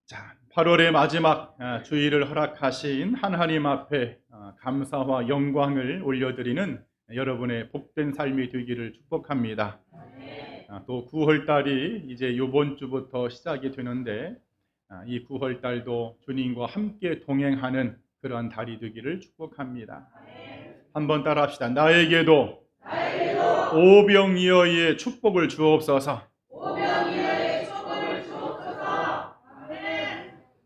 자, 8월의 마지막 주일을 허락하신 하나님 앞에 감사와 영광을 올려드리는 여러분의 복된 삶이 되기를 축복합니다. 또 9월달이 이제 이번 주부터 시작이 되는데 이 9월달도 주님과 함께 동행하는 그러한 달이 되기를 축복합니다. 한번 따라합시다. 나에게도 오병이어의 축복을 주옵소서.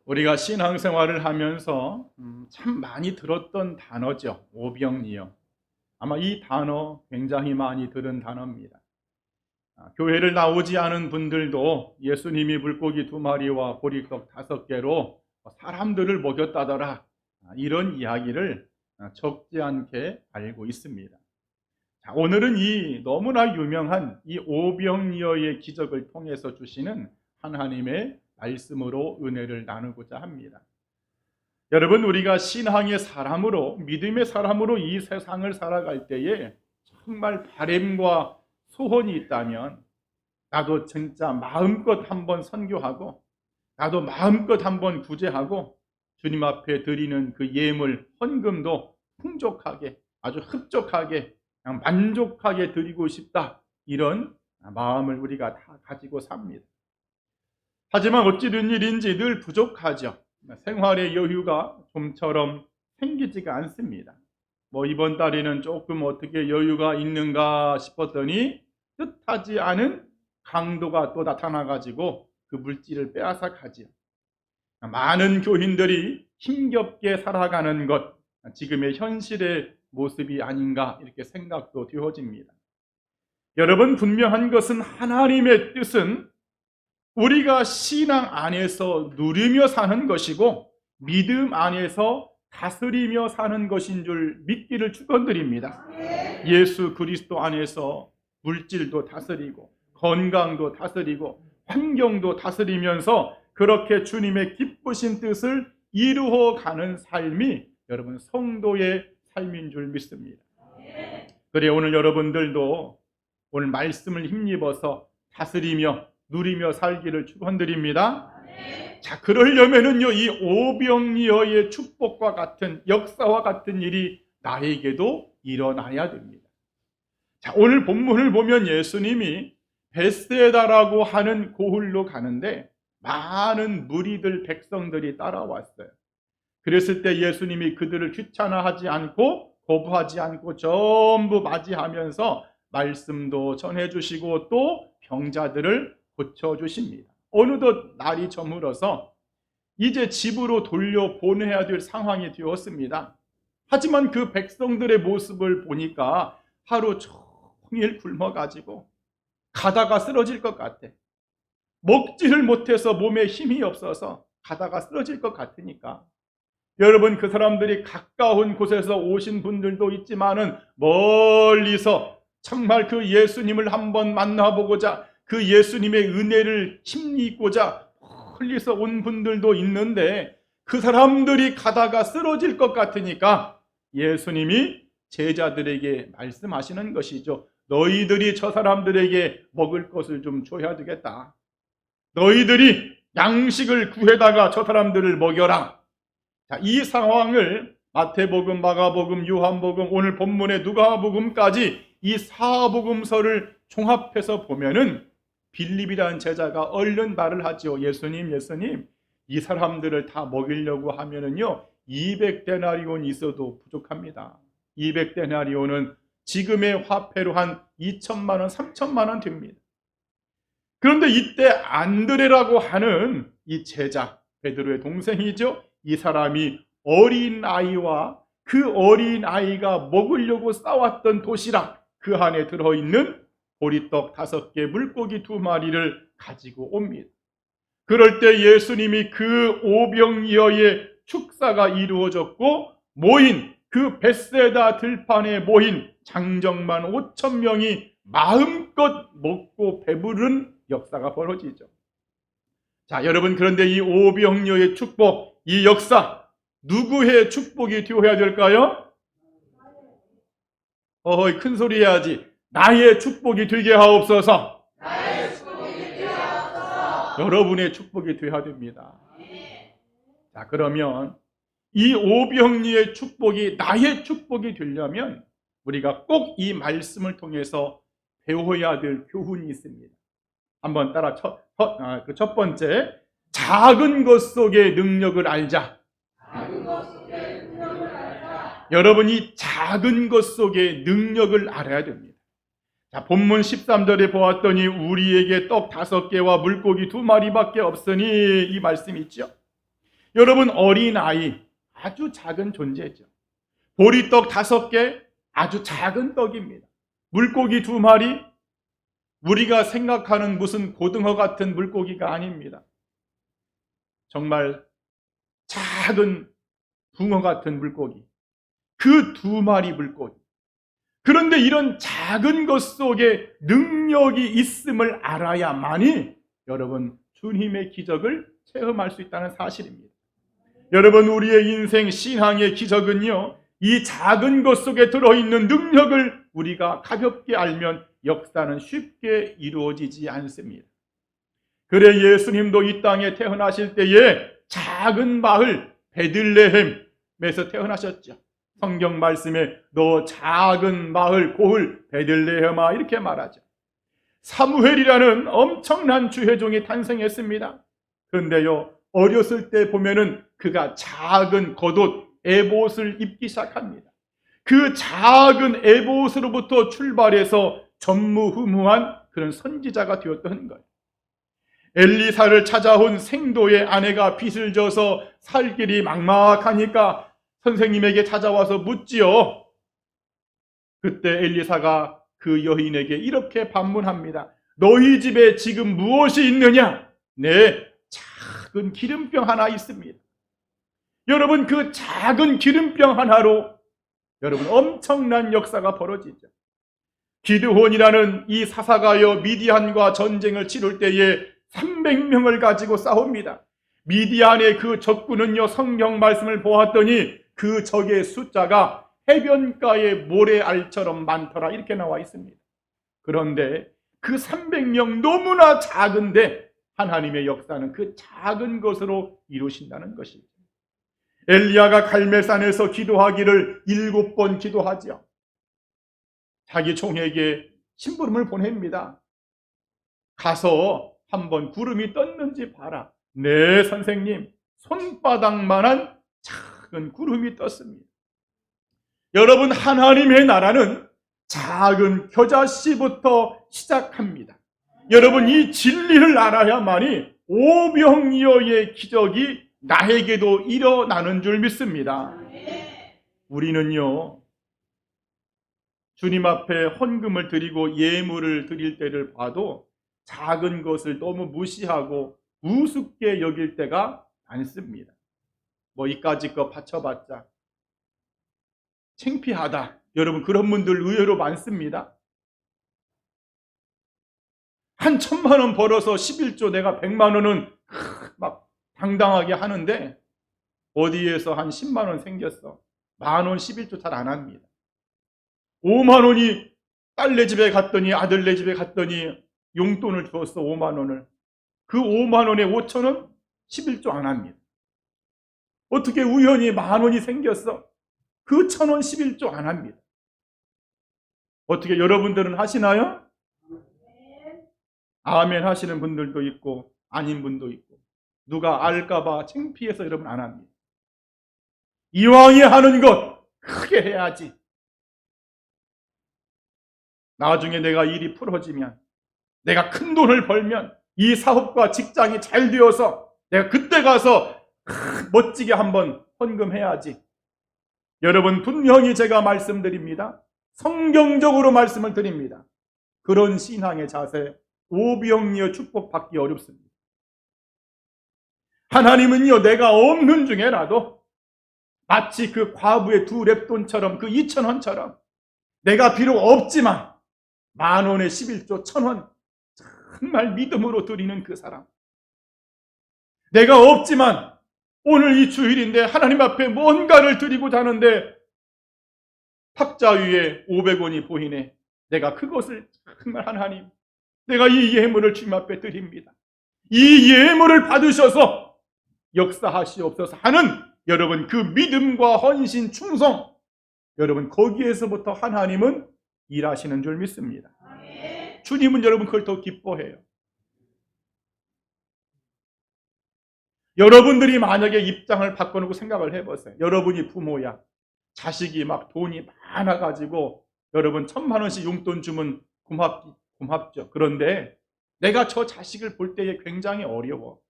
우리가 신앙생활을 하면서 참 많이 들었던 단어죠. 오병이어. 아마 이 단어 굉장히 많이 들은 단어입니다. 교회를 나오지 않은 분들도 예수님이 물고기 2마리와 보리떡 5개로 사람들을 먹였다더라, 이런 이야기를 적지 않게 알고 있습니다. 자, 오늘은 이 너무나 유명한 이 오병이어의 기적을 통해서 주시는 하나님의 말씀으로 은혜를 나누고자 합니다. 여러분, 우리가 신앙의 사람으로, 믿음의 사람으로 이 세상을 살아갈 때에 정말 바람과 소원이 있다면 나도 진짜 마음껏 한번 선교하고, 나도 마음껏 한번 구제하고, 주님 앞에 드리는 그 예물, 헌금도 풍족하게, 아주 흡족하게, 그냥 만족하게 드리고 싶다, 이런 마음을 우리가 다 가지고 삽니다. 하지만 어찌 된 일인지 늘 부족하죠. 생활의 여유가 좀처럼 생기지가 않습니다. 이번 달에는 조금 어떻게 여유가 있는가 싶었더니 뜻하지 않은 강도가 또 나타나가지고 그 물질을 빼앗아 가지요. 많은 교인들이 힘겹게 살아가는 것, 지금의 현실의 모습이 아닌가, 이렇게 생각도 되어집니다. 여러분, 분명한 것은 하나님의 뜻은 우리가 신앙 안에서 누리며 사는 것이고 믿음 안에서 다스리며 사는 것인 줄 믿기를 축원드립니다. 예수 그리스도 안에서 물질도 다스리고 건강도 다스리고 환경도 다스리면서 그렇게 주님의 기쁘신 뜻을 이루어가는 삶이 여러분 성도의 삶인 줄 믿습니다. 그래, 오늘 여러분들도 오늘 말씀을 힘입어서 다스리며 누리며 살기를 축원드립니다. 자, 그러려면은요, 이 오병이어의 축복과 같은 역사와 같은 일이 나에게도 일어나야 됩니다. 자, 오늘 본문을 보면 예수님이 벳세다라고 하는 고을로 가는데 많은 무리들, 백성들이 따라왔어요. 그랬을 때 예수님이 그들을 귀찮아하지 않고 거부하지 않고 전부 맞이하면서 말씀도 전해주시고 또 병자들을 고쳐주십니다. 어느덧 날이 저물어서 이제 집으로 돌려보내야 될 상황이 되었습니다. 하지만 그 백성들의 모습을 보니까 하루 종일 굶어가지고 가다가 쓰러질 것 같아. 먹지를 못해서 몸에 힘이 없어서 가다가 쓰러질 것 같으니까, 여러분, 그 사람들이 가까운 곳에서 오신 분들도 있지만은 멀리서 정말 그 예수님을 한번 만나보고자, 그 예수님의 은혜를 힘입고자 멀리서 온 분들도 있는데 그 사람들이 가다가 쓰러질 것 같으니까 예수님이 제자들에게 말씀하시는 것이죠. 너희들이 저 사람들에게 먹을 것을 좀 줘야 되겠다. 너희들이 양식을 구해다가 저 사람들을 먹여라. 자, 이 상황을 마태복음, 마가복음, 요한복음, 오늘 본문의 누가복음까지 이 4복음서를 종합해서 보면은 빌립이라는 제자가 얼른 말을 하죠. 예수님, 이 사람들을 다 먹이려고 하면은요 200데나리온 있어도 부족합니다. 200데나리온은 지금의 화폐로 한 2천만 원, 3천만 원 됩니다. 그런데 이때 안드레라고 하는 이 제자, 베드로의 동생이죠. 이 사람이 어린 아이와 그 어린 아이가 먹으려고 싸왔던 도시락, 그 안에 들어있는 보리떡 5개, 물고기 2마리를 가지고 옵니다. 그럴 때 예수님이 그 오병이어의 축사가 이루어졌고 모인 그 벳세다 들판에 모인 장정만 5,000명이 마음껏 먹고 배부른 역사가 벌어지죠. 자, 여러분, 그런데 이 오병이어의 축복, 이 역사, 누구의 축복이 되어야 될까요? 큰 소리 해야지. 나의 축복이 되게 하옵소서. 여러분의 축복이 되어야 됩니다. 자, 그러면 이 오병이의 축복이 나의 축복이 되려면 우리가 꼭 이 말씀을 통해서 배워야 될 교훈이 있습니다. 한번 따라 첫 번째, 작은 것 속의 능력을 알자. 여러분이 작은 것 속의 능력을 알아야 됩니다. 자, 본문 13절에 보았더니 우리에게 떡 5개와 물고기 2마리밖에 없으니 이 말씀이 있죠. 여러분, 어린아이 아주 작은 존재죠. 보리떡 5개 아주 작은 떡입니다. 물고기 2마리 우리가 생각하는 무슨 고등어 같은 물고기가 아닙니다. 정말 작은 붕어 같은 물고기, 그 2마리 물고기. 그런데 이런 작은 것 속에 능력이 있음을 알아야만이 여러분 주님의 기적을 체험할 수 있다는 사실입니다. 여러분, 우리의 인생 신앙의 기적은요, 이 작은 것 속에 들어있는 능력을 우리가 가볍게 알면 역사는 쉽게 이루어지지 않습니다. 그래 예수님도 이 땅에 태어나실 때에 작은 마을 베들레헴에서 태어나셨죠. 성경 말씀에 너 작은 마을 고을 베들레헴아 이렇게 말하죠. 사무엘이라는 엄청난 주회종이 탄생했습니다. 그런데요, 어렸을 때 보면은 그가 작은 겉옷 에봇을 입기 시작합니다. 그 작은 에봇으로부터 출발해서 전무후무한 그런 선지자가 되었던 거예요. 엘리사를 찾아온 생도의 아내가 빚을 져서 살 길이 막막하니까 선생님에게 찾아와서 묻지요. 그때 엘리사가 그 여인에게 이렇게 반문합니다. 너희 집에 지금 무엇이 있느냐? 네, 작은 기름병 하나 있습니다. 여러분, 그 작은 기름병 하나로 여러분 엄청난 역사가 벌어지죠. 기드온이라는 이 사사가여 미디안과 전쟁을 치를 때에 300명을 가지고 싸웁니다. 미디안의 그 적군은요, 성경 말씀을 보았더니 그 적의 숫자가 해변가의 모래알처럼 많더라 이렇게 나와 있습니다. 그런데 그 300명 너무나 작은데 하나님의 역사는 그 작은 것으로 이루신다는 것이죠. 엘리야가 갈멜산에서 기도하기를 7번 기도하죠. 자기 종에게 심부름을 보냅니다. 가서 한번 구름이 떴는지 봐라. 네, 선생님, 손바닥만한 작은 구름이 떴습니다. 여러분, 하나님의 나라는 작은 겨자씨부터 시작합니다. 여러분, 이 진리를 알아야만이 오병이어의 기적이 나에게도 일어나는 줄 믿습니다. 우리는요, 주님 앞에 헌금을 드리고 예물을 드릴 때를 봐도 작은 것을 너무 무시하고 우습게 여길 때가 많습니다. 뭐 이까짓 거 바쳐봤자 창피하다. 여러분, 그런 분들 의외로 많습니다. 한 1,000만 원 벌어서 11조 내가 100만 원은 막 당당하게 하는데 어디에서 한 10만 원 생겼어. 10,000원 11조 잘 안 합니다. 5만 원이 딸네 집에 갔더니 아들네 집에 갔더니 용돈을 주었어. 5만 원을. 그 5만 원에 5천 원 11조 안 합니다. 어떻게 우연히 10,000원이 생겼어. 그 1,000원 11조 안 합니다. 어떻게 여러분들은 하시나요? 아멘 하시는 분들도 있고 아닌 분도 있고 누가 알까봐 창피해서 여러분 안 합니다. 이왕에 하는 것 크게 해야지. 나중에 내가 일이 풀어지면 내가 큰 돈을 벌면 이 사업과 직장이 잘 되어서 내가 그때 가서 멋지게 한번 헌금해야지. 여러분, 분명히 제가 말씀드립니다. 성경적으로 말씀을 드립니다. 그런 신앙의 자세 오병이어 축복받기 어렵습니다. 하나님은요, 내가 없는 중에라도 마치 그 과부의 2렙돈처럼 그 2,000원처럼 내가 비록 없지만 10,000원에 11조 1,000원 정말 믿음으로 드리는 그 사람, 내가 없지만 오늘 이 주일인데 하나님 앞에 뭔가를 드리고자 하는데 탁자 위에 500원이 보이네. 내가 그것을 정말 하나님, 내가 이 예물을 주님 앞에 드립니다. 이 예물을 받으셔서 역사하시옵소서 하는 여러분 그 믿음과 헌신, 충성, 여러분 거기에서부터 하나님은 일하시는 줄 믿습니다. 주님은 여러분 그걸 더 기뻐해요. 여러분들이 만약에 입장을 바꿔놓고 생각을 해보세요. 여러분이 부모야. 자식이 막 돈이 많아가지고 여러분 1,000만 원씩 용돈 주면 고맙죠. 그런데 내가 저 자식을 볼 때에 굉장히 어려워.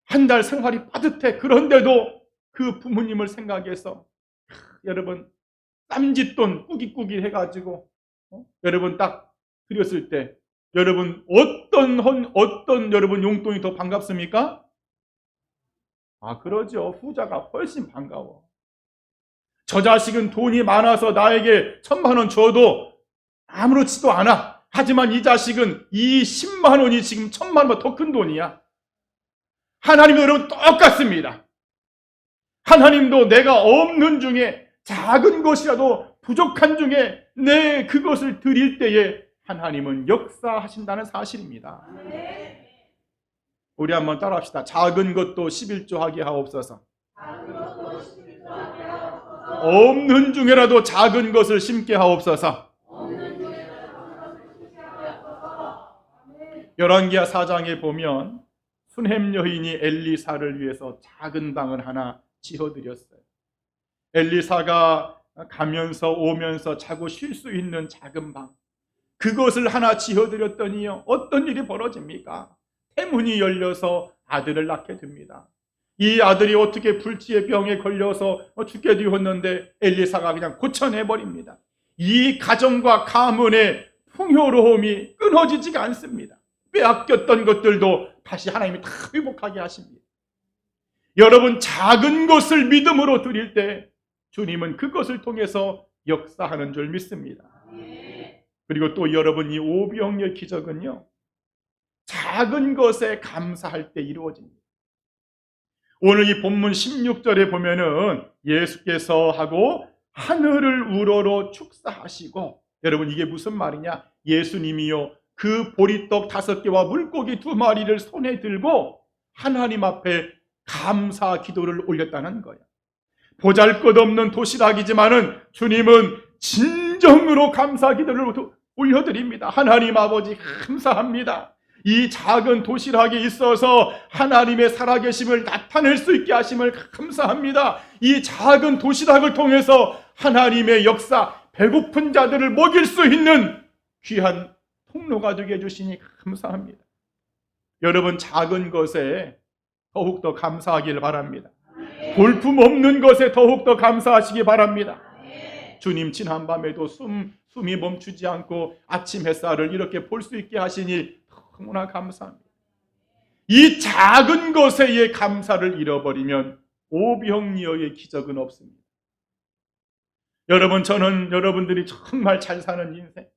한 달 생활이 빠듯해. 그런데도 그 부모님을 생각해서 여러분 쌈짓돈 꾸깃꾸깃 해가지고 여러분 딱 드렸을 때 여러분 어떤 여러분 용돈이 더 반갑습니까? 그러죠. 후자가 훨씬 반가워. 저 자식은 돈이 많아서 나에게 1,000만 원 줘도 아무렇지도 않아. 하지만 이 자식은 이 10만 원이 지금 1,000만 원보다 더 큰 돈이야. 하나님은 여러분 똑같습니다. 하나님도 내가 없는 중에 작은 것이라도 부족한 중에 내 그것을 드릴 때에 하나님은 역사하신다는 사실입니다. 우리 한번 따라합시다. 작은 것도 11조 하게 하옵소서. 없는 중에라도 작은 것을 심게 하옵소서. 열왕기하 4장에 보면 수넴 여인이 엘리사를 위해서 작은 방을 하나 지어드렸어요. 엘리사가 가면서 오면서 자고 쉴 수 있는 작은 방, 그것을 하나 지어드렸더니요, 어떤 일이 벌어집니까? 태문이 열려서 아들을 낳게 됩니다. 이 아들이 어떻게 불치의 병에 걸려서 죽게 되었는데 엘리사가 그냥 고쳐내버립니다. 이 가정과 가문의 풍요로움이 끊어지지가 않습니다. 빼앗겼던 것들도 다시 하나님이 다 회복하게 하십니다. 여러분 작은 것을 믿음으로 드릴 때 주님은 그것을 통해서 역사하는 줄 믿습니다. 그리고 또 여러분 이 오병이어 기적은요, 작은 것에 감사할 때 이루어집니다. 오늘 이 본문 16절에 보면은 예수께서 하고 하늘을 우러러 축사하시고, 여러분 이게 무슨 말이냐? 예수님이요 그 보리떡 5개와 물고기 2마리를 손에 들고 하나님 앞에 감사 기도를 올렸다는 거예요. 보잘것없는 도시락이지만은 주님은 진정으로 감사 기도를 올려드립니다. 하나님 아버지 감사합니다. 이 작은 도시락에 있어서 하나님의 살아계심을 나타낼 수 있게 하심을 감사합니다. 이 작은 도시락을 통해서 하나님의 역사, 배고픈 자들을 먹일 수 있는 귀한 통로가 되게 해주시니 감사합니다. 여러분 작은 것에 더욱더 감사하길 바랍니다. 볼품없는 것에 더욱더 감사하시기 바랍니다. 주님 지난밤에도 숨이 멈추지 않고 아침 햇살을 이렇게 볼 수 있게 하시니 너무나 감사합니다. 이 작은 것에 감사를 잃어버리면 오병이어의 기적은 없습니다. 여러분 저는 여러분들이 정말 잘 사는 인생,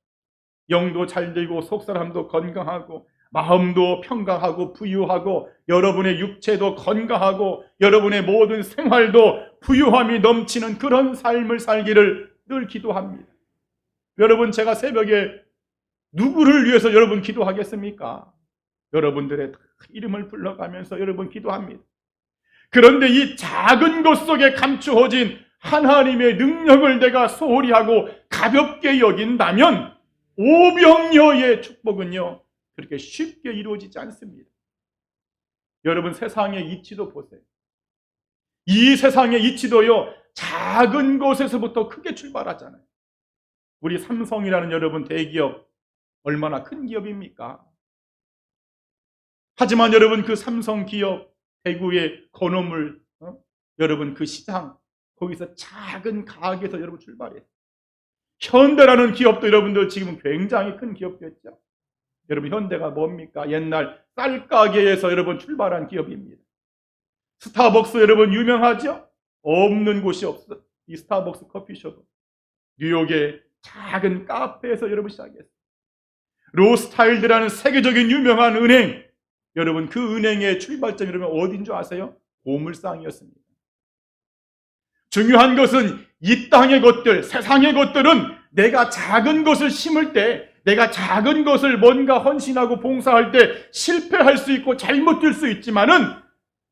영도 잘 되고 속사람도 건강하고 마음도 평강하고 부유하고 여러분의 육체도 건강하고 여러분의 모든 생활도 부유함이 넘치는 그런 삶을 살기를 늘 기도합니다. 여러분 제가 새벽에 누구를 위해서 여러분 기도하겠습니까? 여러분들의 이름을 불러가면서 여러분 기도합니다. 그런데 이 작은 것 속에 감추어진 하나님의 능력을 내가 소홀히 하고 가볍게 여긴다면 오병이어의 축복은요 그렇게 쉽게 이루어지지 않습니다. 여러분 세상의 이치도 보세요. 이 세상의 이치도요 작은 곳에서부터 크게 출발하잖아요. 우리 삼성이라는 여러분 대기업 얼마나 큰 기업입니까? 하지만 여러분 그 삼성 기업 대구의 건어물 여러분 그 시장 거기서 작은 가게에서 여러분 출발해요. 현대라는 기업도 여러분들 지금 굉장히 큰 기업이었죠. 여러분 현대가 뭡니까? 옛날 쌀가게에서 여러분 출발한 기업입니다. 스타벅스 여러분 유명하죠? 없는 곳이 없어. 이 스타벅스 커피숍은 뉴욕의 작은 카페에서 여러분 시작했어요. 로스타일드라는 세계적인 유명한 은행, 여러분 그 은행의 출발점이 여러분 어딘 줄 아세요? 보물상이었습니다. 중요한 것은 이 땅의 것들, 세상의 것들은 내가 작은 것을 심을 때, 내가 작은 것을 뭔가 헌신하고 봉사할 때 실패할 수 있고 잘못될 수 있지만은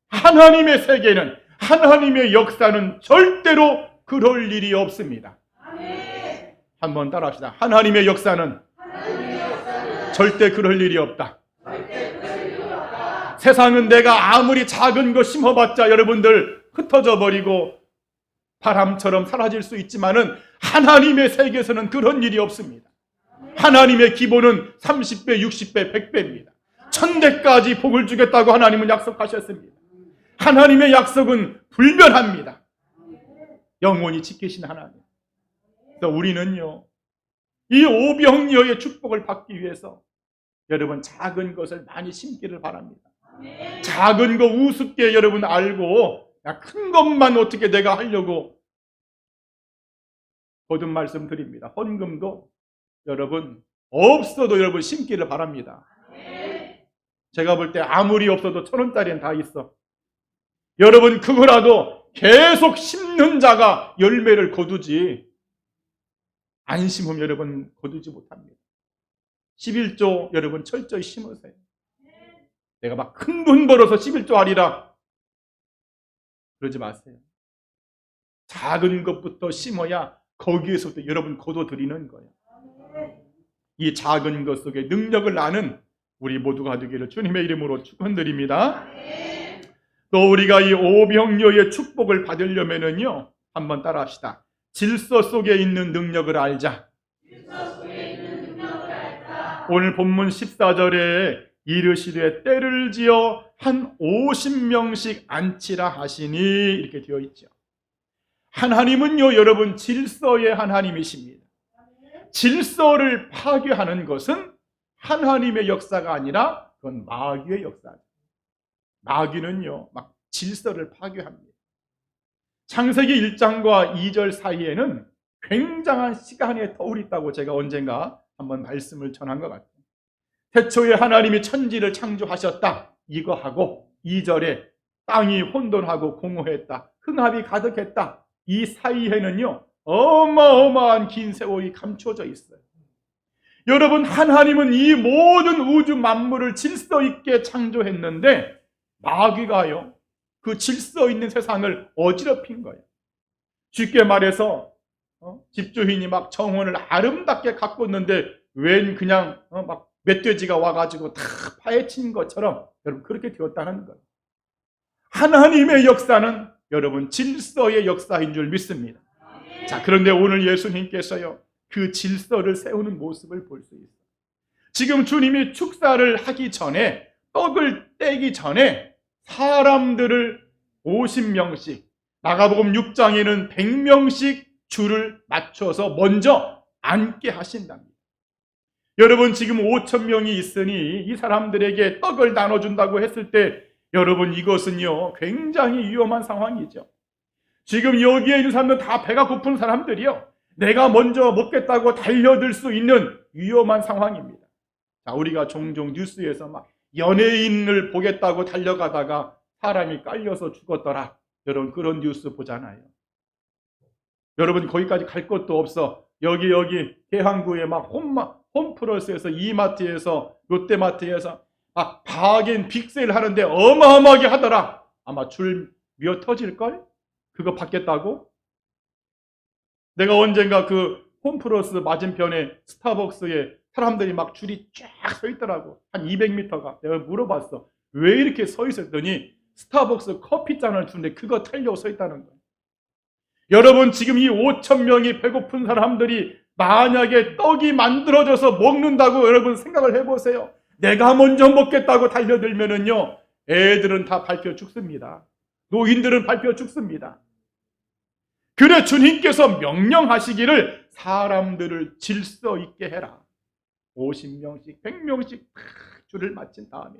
하나님의 세계는, 하나님의 역사는 절대로 그럴 일이 없습니다. 한번 따라합시다. 하나님의 역사는 절대 그럴 일이 없다. 세상은 내가 아무리 작은 거 심어봤자 여러분들 흩어져 버리고 바람처럼 사라질 수 있지만은 하나님의 세계에서는 그런 일이 없습니다. 하나님의 기본은 30배, 60배, 100배입니다. 1000대까지 복을 주겠다고 하나님은 약속하셨습니다. 하나님의 약속은 불변합니다. 영원히 지키신 하나님. 그래서 우리는요, 이 오병이어의 축복을 받기 위해서 여러분 작은 것을 많이 심기를 바랍니다. 작은 거 우습게 여러분 알고 큰 것만 어떻게 내가 하려고, 거듭 말씀드립니다. 헌금도 여러분 없어도 여러분 심기를 바랍니다. 제가 볼 때 아무리 없어도 1000원짜리는 다 있어. 여러분 그거라도 계속 심는 자가 열매를 거두지, 안 심으면 여러분 거두지 못합니다. 11조 여러분 철저히 심으세요. 내가 막 큰 돈 벌어서 11조 하리라 그러지 마세요. 작은 것부터 심어야 거기에서부터 여러분 거둬들이는 거예요. 이 작은 것 속에 능력을 아는 우리 모두가 되기를 주님의 이름으로 축원드립니다. 또 우리가 이 오병이어의 축복을 받으려면은요, 한번 따라합시다. 질서 속에 있는 능력을 알자. 오늘 본문 14절에 이르시되 때를 지어 한 50명씩 앉히라 하시니 이렇게 되어 있죠. 하나님은요 여러분 질서의 하나님이십니다. 질서를 파괴하는 것은 하나님의 역사가 아니라 그건 마귀의 역사죠. 마귀는요 막 질서를 파괴합니다. 창세기 1장과 2절 사이에는 굉장한 시간의 터울이 있다고 제가 언젠가 한번 말씀을 전한 것 같아요. 태초에 하나님이 천지를 창조하셨다 이거 하고 2절에 땅이 혼돈하고 공허했다, 흥합이 가득했다, 이 사이에는요 어마어마한 긴 세월이 감춰져 있어요. 여러분 하나님은 이 모든 우주 만물을 질서 있게 창조했는데 마귀가요 그 질서 있는 세상을 어지럽힌 거예요. 쉽게 말해서 집주인이 막 정원을 아름답게 가꿨는데 웬 그냥 막 멧돼지가 와가지고 다 파헤친 것처럼 여러분 그렇게 되었다는 거예요. 하나님의 역사는 여러분 질서의 역사인 줄 믿습니다. 자, 그런데 오늘 예수님께서요 그 질서를 세우는 모습을 볼 수 있어요. 지금 주님이 축사를 하기 전에, 떡을 떼기 전에 사람들을 50명씩, 마가복음 6장에는 100명씩 줄을 맞춰서 먼저 앉게 하신답니다. 여러분 지금 5,000명이 있으니 이 사람들에게 떡을 나눠준다고 했을 때 여러분 이것은요 굉장히 위험한 상황이죠. 지금 여기에 있는 사람들 다 배가 고픈 사람들이요, 내가 먼저 먹겠다고 달려들 수 있는 위험한 상황입니다. 자, 우리가 종종 뉴스에서 막 연예인을 보겠다고 달려가다가 사람이 깔려서 죽었더라, 여러분 그런 뉴스 보잖아요. 여러분 거기까지 갈 것도 없어. 여기 대항구에 막 홈플러스에서 이마트에서 롯데마트에서 막 바겐 빅세일 하는데 어마어마하게 하더라. 아마 줄 미어 터질걸? 그거 받겠다고? 내가 언젠가 그 홈플러스 맞은편에 스타벅스에 사람들이 막 줄이 쫙 서 있더라고. 한 200m가. 내가 물어봤어. 왜 이렇게 서 있었더니 스타벅스 커피잔을 주는데 그거 타려고 서 있다는 거예요. 여러분 지금 이 5,000명이 배고픈 사람들이 만약에 떡이 만들어져서 먹는다고 여러분 생각을 해보세요. 내가 먼저 먹겠다고 달려들면은요 애들은 다 밟혀 죽습니다. 노인들은 밟혀 죽습니다. 그래 주님께서 명령하시기를 사람들을 질서 있게 해라. 50명씩 100명씩 다 줄을 마친 다음에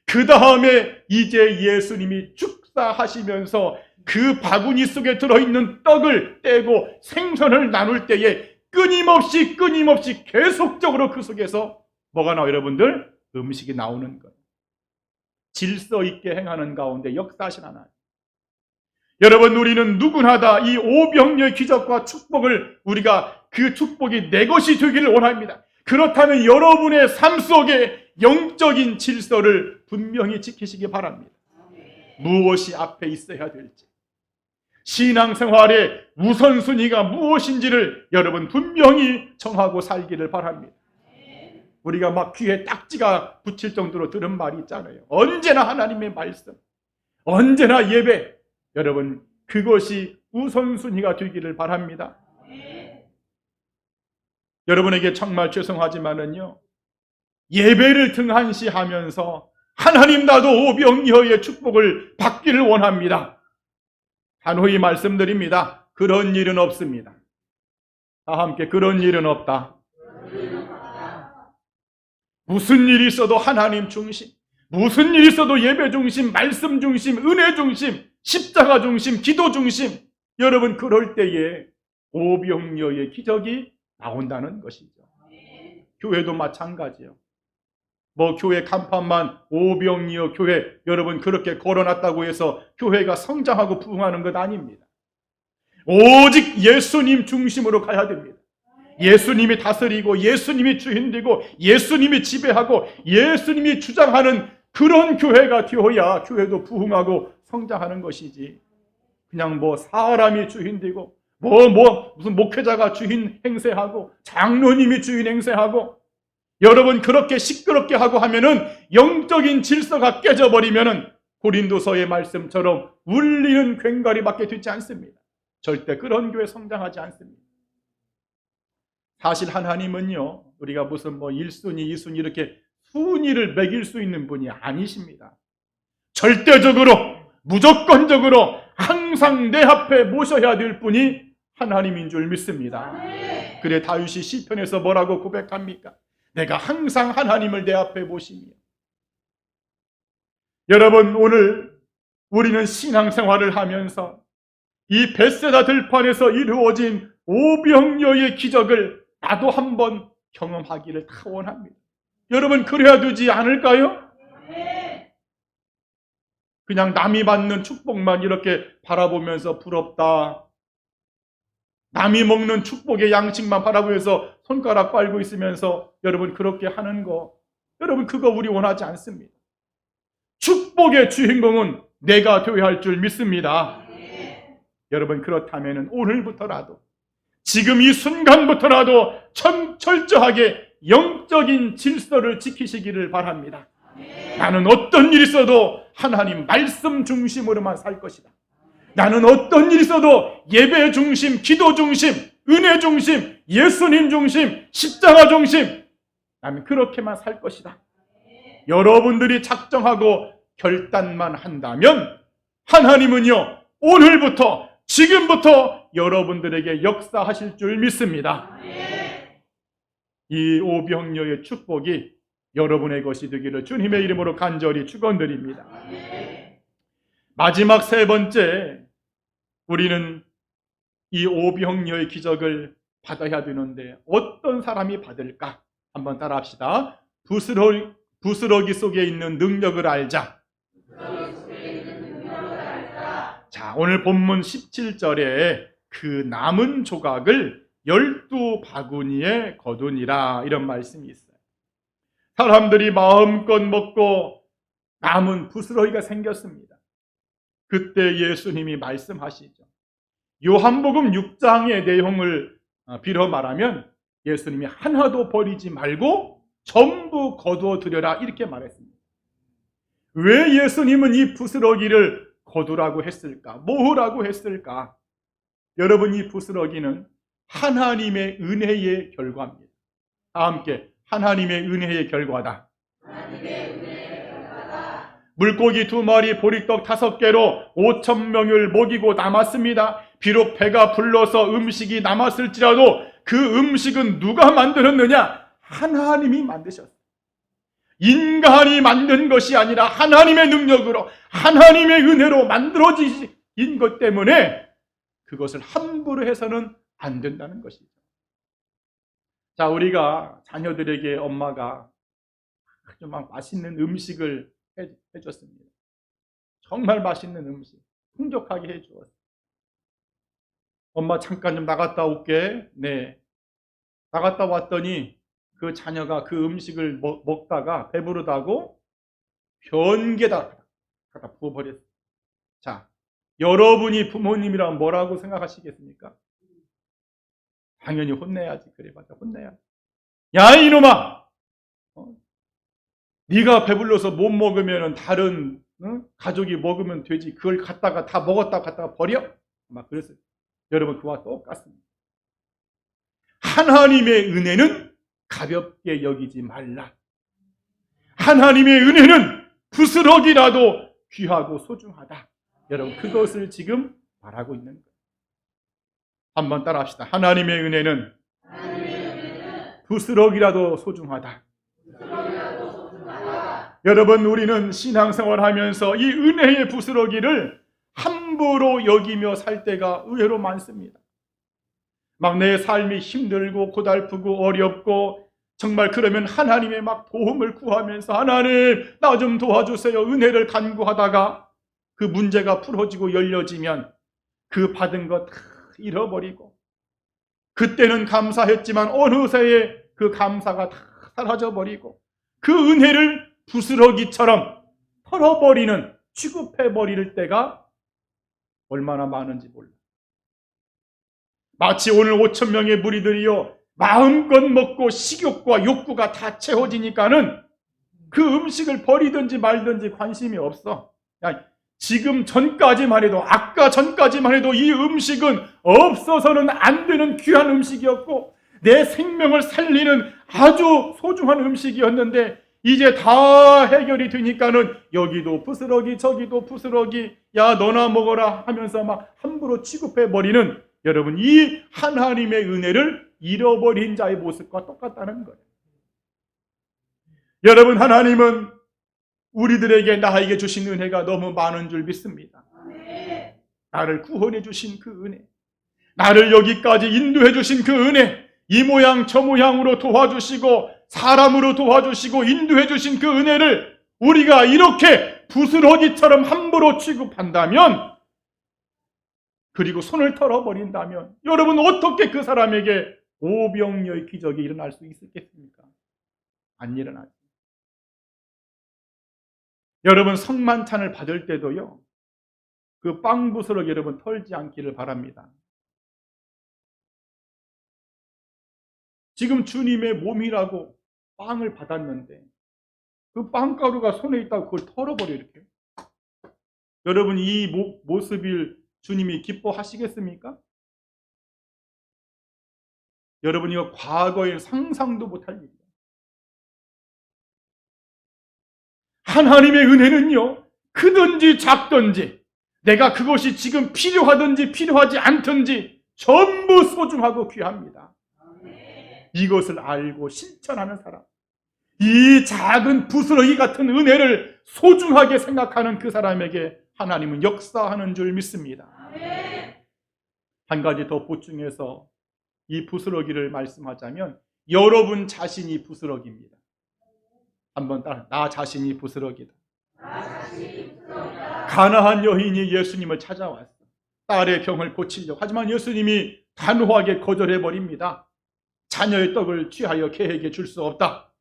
그 다음에 이제 예수님이 축사하시면서 그 바구니 속에 들어있는 떡을 떼고 생선을 나눌 때에 끊임없이 계속적으로 그 속에서 뭐가 나와요 여러분들? 음식이 나오는 거예요. 질서 있게 행하는 가운데 역사하신 하나님. 여러분 우리는 누구나 다 이 오병이어의 기적과 축복을, 우리가 그 축복이 내 것이 되기를 원합니다. 그렇다면 여러분의 삶 속에 영적인 질서를 분명히 지키시기 바랍니다. 무엇이 앞에 있어야 될지, 신앙생활의 우선순위가 무엇인지를 여러분 분명히 정하고 살기를 바랍니다. 우리가 막 귀에 딱지가 붙일 정도로 들은 말이 있잖아요. 언제나 하나님의 말씀, 언제나 예배, 여러분 그것이 우선순위가 되기를 바랍니다. 여러분에게 정말 죄송하지만은요, 예배를 등한시하면서 하나님 나도 오병이어의 축복을 받기를 원합니다. 단호히 말씀드립니다. 그런 일은 없습니다. 다 함께 그런 일은 없다. 무슨 일이 있어도 하나님 중심, 무슨 일이 있어도 예배 중심, 말씀 중심, 은혜 중심, 십자가 중심, 기도 중심, 여러분 그럴 때에 오병이어의 기적이 나온다는 것이죠. 교회도 마찬가지예요. 뭐 교회 간판만 오병이어 교회 여러분 그렇게 걸어놨다고 해서 교회가 성장하고 부흥하는 것 아닙니다. 오직 예수님 중심으로 가야 됩니다. 예수님이 다스리고 예수님이 주인되고 예수님이 지배하고 예수님이 주장하는 그런 교회가 되어야 교회도 부흥하고 성장하는 것이지, 그냥 뭐 사람이 주인되고 무슨 목회자가 주인 행세하고 장로님이 주인 행세하고 여러분 그렇게 시끄럽게 하고 하면은 영적인 질서가 깨져버리면은 고린도서의 말씀처럼 울리는 괭과리밖에 되지 않습니다. 절대 그런 교회 성장하지 않습니다. 사실 하나님은요, 우리가 무슨 뭐 1순위, 2순위 이렇게 순위를 매길 수 있는 분이 아니십니다. 절대적으로, 무조건적으로 항상 내 앞에 모셔야 될 분이 하나님인 줄 믿습니다. 그래 다윗이 시편에서 뭐라고 고백합니까? 내가 항상 하나님을 내 앞에 모시며. 여러분 오늘 우리는 신앙생활을 하면서 이 벳세다 들판에서 이루어진 오병이어의 기적을 나도 한번 경험하기를 다 원합니다. 여러분 그래야 되지 않을까요? 그냥 남이 받는 축복만 이렇게 바라보면서 부럽다, 남이 먹는 축복의 양식만 바라보면서 손가락 빨고 있으면서 여러분 그렇게 하는 거, 여러분 그거 우리 원하지 않습니다. 축복의 주인공은 내가 되어야 할 줄 믿습니다. 여러분 그렇다면 오늘부터라도, 지금 이 순간부터라도 철저하게 영적인 질서를 지키시기를 바랍니다. 나는 어떤 일이 있어도 하나님 말씀 중심으로만 살 것이다. 나는 어떤 일이 있어도 예배 중심, 기도 중심, 은혜 중심, 예수님 중심, 십자가 중심, 나는 그렇게만 살 것이다. 여러분들이 작정하고 결단만 한다면 하나님은요, 오늘부터 지금부터 여러분들에게 역사하실 줄 믿습니다. 이 오병이어의 축복이 여러분의 것이 되기를 주님의 이름으로 간절히 축원드립니다. 마지막 세 번째, 우리는 이 오병이어의 기적을 받아야 되는데 어떤 사람이 받을까? 한번 따라합시다. 부스러기 속에 있는 능력을 알자. 자, 오늘 본문 17절에 그 남은 조각을 12바구니에 거두니라, 이런 말씀이 있어요. 사람들이 마음껏 먹고 남은 부스러기가 생겼습니다. 그때 예수님이 말씀하시죠. 요한복음 6장의 내용을 빌어 말하면 예수님이 하나도 버리지 말고 전부 거두어 드려라, 이렇게 말했습니다. 왜 예수님은 이 부스러기를 거두라고 했을까? 모으라고 했을까? 여러분 이 부스러기는 하나님의 은혜의 결과입니다. 다 함께 하나님의 은혜의 결과다. 물고기 2마리, 보리떡 5개로 5,000명을 먹이고 남았습니다. 비록 배가 불러서 음식이 남았을지라도 그 음식은 누가 만들었느냐? 하나님이 만드셨어요. 인간이 만든 것이 아니라 하나님의 능력으로, 하나님의 은혜로 만들어진 것 때문에 그것을 함부로 해서는 안 된다는 것이죠. 자, 우리가 자녀들에게 엄마가 아주 막 맛있는 음식을 해줬습니다. 정말 맛있는 음식, 풍족하게 해주었어요. 엄마 잠깐 좀 나갔다 올게. 네. 나갔다 왔더니 그 자녀가 그 음식을 먹다가 배부르다고 변기에다 갖다 부어버렸어요. 자, 여러분이 부모님이라면 뭐라고 생각하시겠습니까? 당연히 혼내야지. 그래봤자 혼내야지. 야 이놈아! 네가 배불러서 못 먹으면 다른 가족이 먹으면 되지. 그걸 갖다가 다 먹었다 갖다가 버려? 막 그랬어요. 여러분 그와 똑같습니다. 하나님의 은혜는 가볍게 여기지 말라. 하나님의 은혜는 부스러기라도 귀하고 소중하다. 여러분 그것을 지금 말하고 있는 거예요. 한번 따라합시다. 하나님의 은혜는 부스러기라도 소중하다. 여러분 우리는 신앙생활 하면서 이 은혜의 부스러기를 함부로 여기며 살 때가 의외로 많습니다. 막 내 삶이 힘들고 고달프고 어렵고 정말 그러면 하나님의 막 도움을 구하면서 하나님 나 좀 도와주세요 은혜를 간구하다가 그 문제가 풀어지고 열려지면 그 받은 것 다 잃어버리고 그때는 감사했지만 어느새에 그 감사가 다 사라져버리고 그 은혜를 부스러기처럼 털어버리는 취급해버릴 때가 얼마나 많은지 몰라. 마치 오늘 5,000명의 무리들이요 마음껏 먹고 식욕과 욕구가 다 채워지니까는 그 음식을 버리든지 말든지 관심이 없어. 야, 지금 전까지만 해도 아까 전까지만 해도 이 음식은 없어서는 안 되는 귀한 음식이었고 내 생명을 살리는 아주 소중한 음식이었는데 이제 다 해결이 되니까는 여기도 부스러기 저기도 부스러기 야 너나 먹어라 하면서 막 함부로 취급해버리는 여러분 이 하나님의 은혜를 잃어버린 자의 모습과 똑같다는 거예요. 여러분 하나님은 우리들에게 나에게 주신 은혜가 너무 많은 줄 믿습니다. 나를 구원해 주신 그 은혜, 나를 여기까지 인도해 주신 그 은혜, 이 모양 저 모양으로 도와주시고 사람으로 도와주시고 인도해 주신 그 은혜를 우리가 이렇게 부스러기처럼 함부로 취급한다면 그리고 손을 털어버린다면 여러분 어떻게 그 사람에게 오병이어의 기적이 일어날 수 있겠습니까? 안 일어나죠. 여러분 성만찬을 받을 때도요 그 빵 부스러기 여러분 털지 않기를 바랍니다. 지금 주님의 몸이라고 빵을 받았는데 그 빵가루가 손에 있다고 그걸 털어버려 이렇게. 여러분 이 모습을 주님이 기뻐하시겠습니까? 여러분 이거 과거에 상상도 못할 일이에요. 하나님의 은혜는요 크든지 작든지 내가 그것이 지금 필요하든지 필요하지 않든지 전부 소중하고 귀합니다. 이것을 알고 실천하는 사람, 이 작은 부스러기 같은 은혜를 소중하게 생각하는 그 사람에게 하나님은 역사하는 줄 믿습니다. 한 가지 더 보충해서 이 부스러기를 말씀하자면 여러분 자신이 부스러기입니다. 한번 따라 나 자신이 부스러기다. 가나안 여인이 예수님을 찾아왔어. 딸의 병을 고치려고. 하지만 예수님이 단호하게 거절해버립니다. 자녀의 떡을 취하여 개에게 줄 수 없다.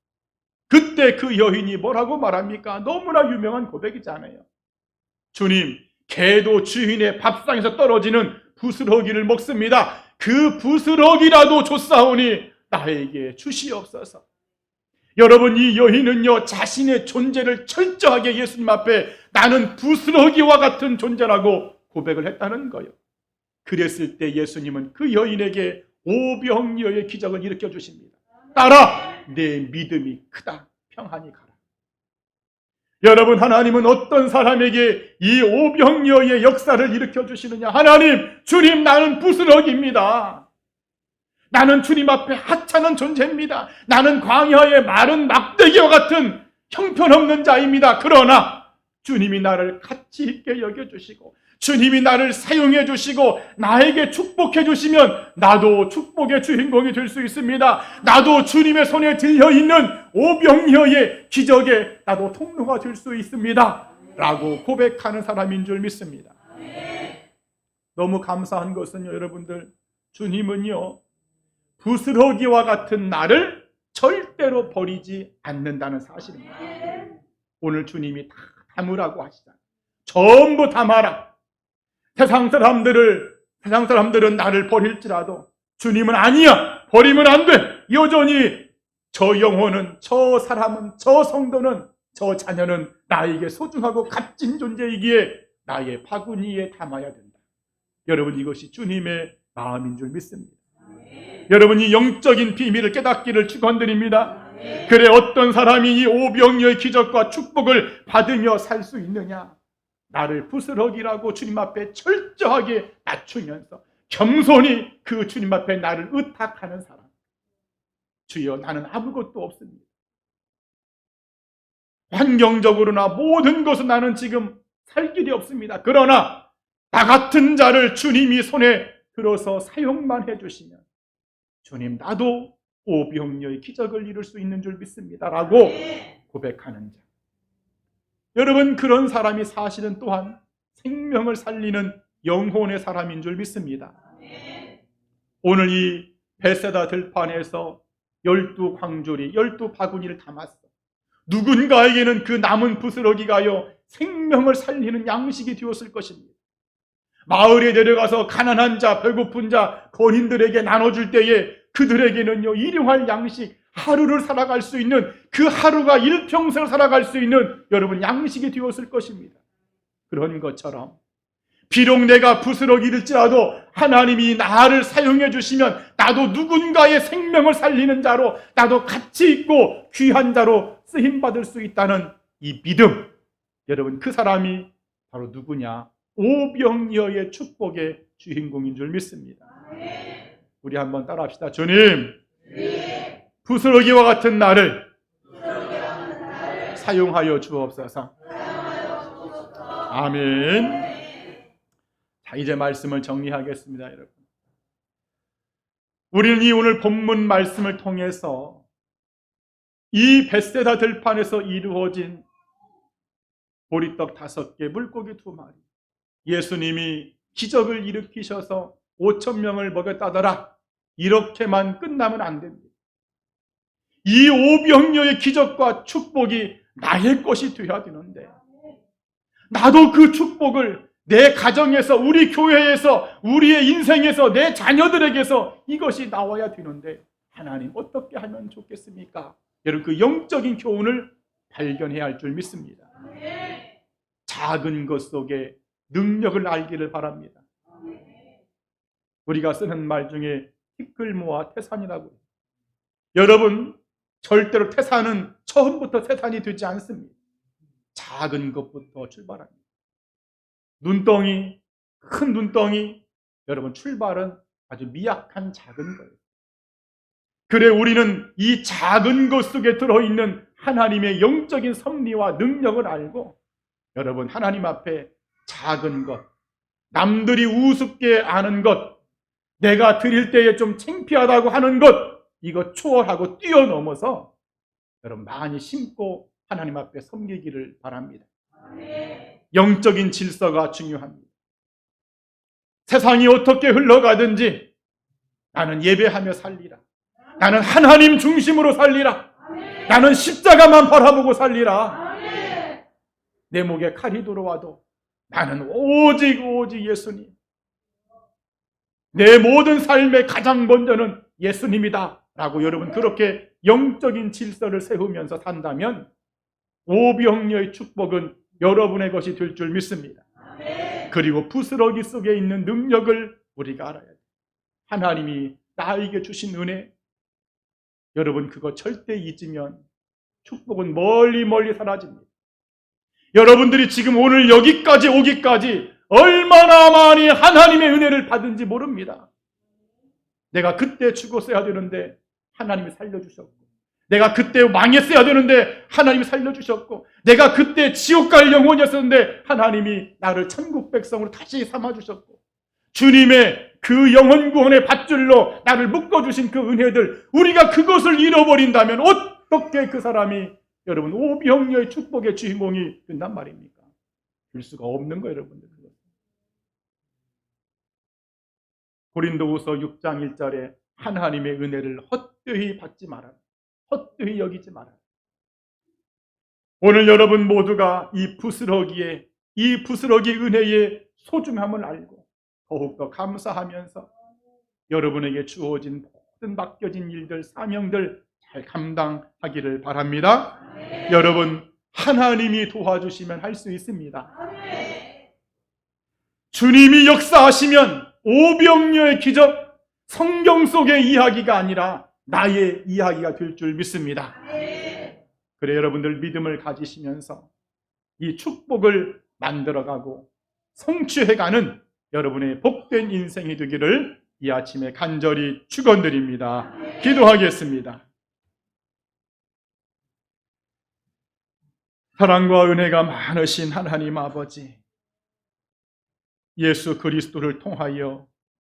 그때 그 여인이 뭐라고 말합니까? 너무나 유명한 고백이잖아요. 주님, 개도 주인의 밥상에서 떨어지는 부스러기를 먹습니다. 그 부스러기라도 줬사오니 나에게 주시옵소서. 여러분 이 여인은요 자신의 존재를 철저하게 예수님 앞에 나는 부스러기와 같은 존재라고 고백을 했다는 거예요. 그랬을 때 예수님은 그 여인에게 오병이어의 기적을 일으켜 주십니다. 딸아 내 믿음이 크다. 평안히 가라. 여러분 하나님은 어떤 사람에게 이 오병이어의 역사를 일으켜 주시느냐. 하나님 주님 나는 부스러기입니다. 나는 주님 앞에 하찮은 존재입니다. 나는 광야의 마른 막대기와 같은 형편없는 자입니다. 그러나 주님이 나를 가치 있게 여겨주시고 주님이 나를 사용해 주시고 나에게 축복해 주시면 나도 축복의 주인공이 될 수 있습니다. 나도 주님의 손에 들려있는 오병이어의 기적에 나도 통로가 될 수 있습니다. 라고 고백하는 사람인 줄 믿습니다. 너무 감사한 것은요 여러분들 주님은요 부스러기와 같은 나를 절대로 버리지 않는다는 사실입니다. 오늘 주님이 다 담으라고 하시잖아요. 전부 담아라. 세상 사람들은 나를 버릴지라도 주님은 아니야. 버리면 안 돼. 여전히 저 영혼은, 저 사람은, 저 성도는, 저 자녀는 나에게 소중하고 값진 존재이기에 나의 바구니에 담아야 된다. 여러분, 이것이 주님의 마음인 줄 믿습니다. 여러분이 영적인 비밀을 깨닫기를 축원드립니다. 그래, 어떤 사람이 이 오병이어의 기적과 축복을 받으며 살 수 있느냐? 나를 부스러기라고 주님 앞에 철저하게 낮추면서 겸손히 그 주님 앞에 나를 의탁하는 사람. 주여, 나는 아무것도 없습니다. 환경적으로나 모든 것은 나는 지금 살 길이 없습니다. 그러나 나 같은 자를 주님이 손에 들어서 사용만 해주시면 주님, 나도 오병이어의 기적을 이룰 수 있는 줄 믿습니다 라고 고백하는 자. 여러분, 그런 사람이 사실은 또한 생명을 살리는 영혼의 사람인 줄 믿습니다. 오늘 이 벳세다 들판에서 12광주리, 12바구니를 담았어. 누군가에게는 그 남은 부스러기가요 생명을 살리는 양식이 되었을 것입니다. 마을에 내려가서 가난한 자, 배고픈 자, 거인들에게 나눠줄 때에 그들에게는요 일용할 양식, 하루를 살아갈 수 있는, 그 하루가 일평생을 살아갈 수 있는 여러분 양식이 되었을 것입니다. 그런 것처럼 비록 내가 부스러기일지라도 하나님이 나를 사용해 주시면 나도 누군가의 생명을 살리는 자로, 나도 가치 있고 귀한 자로 쓰임받을 수 있다는 이 믿음, 여러분, 그 사람이 바로 누구냐? 오병이어의 축복의 주인공인 줄 믿습니다. 우리 한번 따라합시다. 주님, 부스러기와 같은 나를 사용하여 주옵소서. 아멘. 자, 이제 말씀을 정리하겠습니다, 여러분. 우리는 이 오늘 본문 말씀을 통해서 이 벳세다 들판에서 이루어진 보리떡 5개, 물고기 2마리, 예수님이 기적을 일으키셔서 5,000명을 먹였다더라, 이렇게만 끝나면 안 됩니다. 이 오병이어의 기적과 축복이 나의 것이 되어야 되는데, 나도 그 축복을 내 가정에서, 우리 교회에서, 우리의 인생에서, 내 자녀들에게서 이것이 나와야 되는데 하나님 어떻게 하면 좋겠습니까? 여러분, 그 영적인 교훈을 발견해야 할 줄 믿습니다. 작은 것 속에 능력을 알기를 바랍니다. 우리가 쓰는 말 중에 티끌모아 태산이라고 해요. 여러분, 절대로 태산은 처음부터 태산이 되지 않습니다. 작은 것부터 출발합니다. 눈덩이, 큰 눈덩이, 여러분, 출발은 아주 미약한 작은 거예요. 그래, 우리는 이 작은 것 속에 들어있는 하나님의 영적인 섭리와 능력을 알고, 여러분, 하나님 앞에 작은 것, 남들이 우습게 아는 것, 내가 드릴 때에 좀 창피하다고 하는 것, 이거 초월하고 뛰어넘어서 여러분 많이 심고 하나님 앞에 섬기기를 바랍니다. 영적인 질서가 중요합니다. 세상이 어떻게 흘러가든지 나는 예배하며 살리라. 나는 하나님 중심으로 살리라. 나는 십자가만 바라보고 살리라. 내 목에 칼이 들어와도 나는 오직 예수님. 내 모든 삶의 가장 먼저는 예수님이다 라고 여러분 그렇게 영적인 질서를 세우면서 산다면 오병이어의 축복은 여러분의 것이 될 줄 믿습니다. 그리고 부스러기 속에 있는 능력을 우리가 알아야 돼요. 하나님이 나에게 주신 은혜, 여러분 그거 절대 잊으면 축복은 멀리 사라집니다. 여러분들이 지금 오늘 여기까지 오기까지 얼마나 많이 하나님의 은혜를 받은지 모릅니다. 내가 그때 죽었어야 되는데 하나님이 살려주셨고, 내가 그때 망했어야 되는데 하나님이 살려주셨고, 내가 그때 지옥 갈 영혼이었었는데 하나님이 나를 천국 백성으로 다시 삼아주셨고, 주님의 그 영혼 구원의 밧줄로 나를 묶어주신 그 은혜들, 우리가 그것을 잃어버린다면 어떻게 그 사람이 여러분 오병이어의 축복의 주인공이 된단 말입니까? 될 수가 없는 거예요, 여러분들. 고린도후서 6장 1절에 하나님의 은혜를 헛되이 받지 말아라. 헛되이 여기지 말아라. 오늘 여러분 모두가 이 부스러기 은혜의 소중함을 알고 더욱더 감사하면서 여러분에게 주어진 모든 맡겨진 일들, 사명들 잘 감당하기를 바랍니다. 여러분, 하나님이 도와주시면 할 수 있습니다. 주님이 역사하시면 오병이어의 기적, 성경 속의 이야기가 아니라 나의 이야기가 될 줄 믿습니다. 그래 여러분들 믿음을 가지시면서 이 축복을 만들어가고 성취해가는 여러분의 복된 인생이 되기를 이 아침에 간절히 축원드립니다. 기도하겠습니다. 사랑과 은혜가 많으신 하나님 아버지, 예수 그리스도를 통하여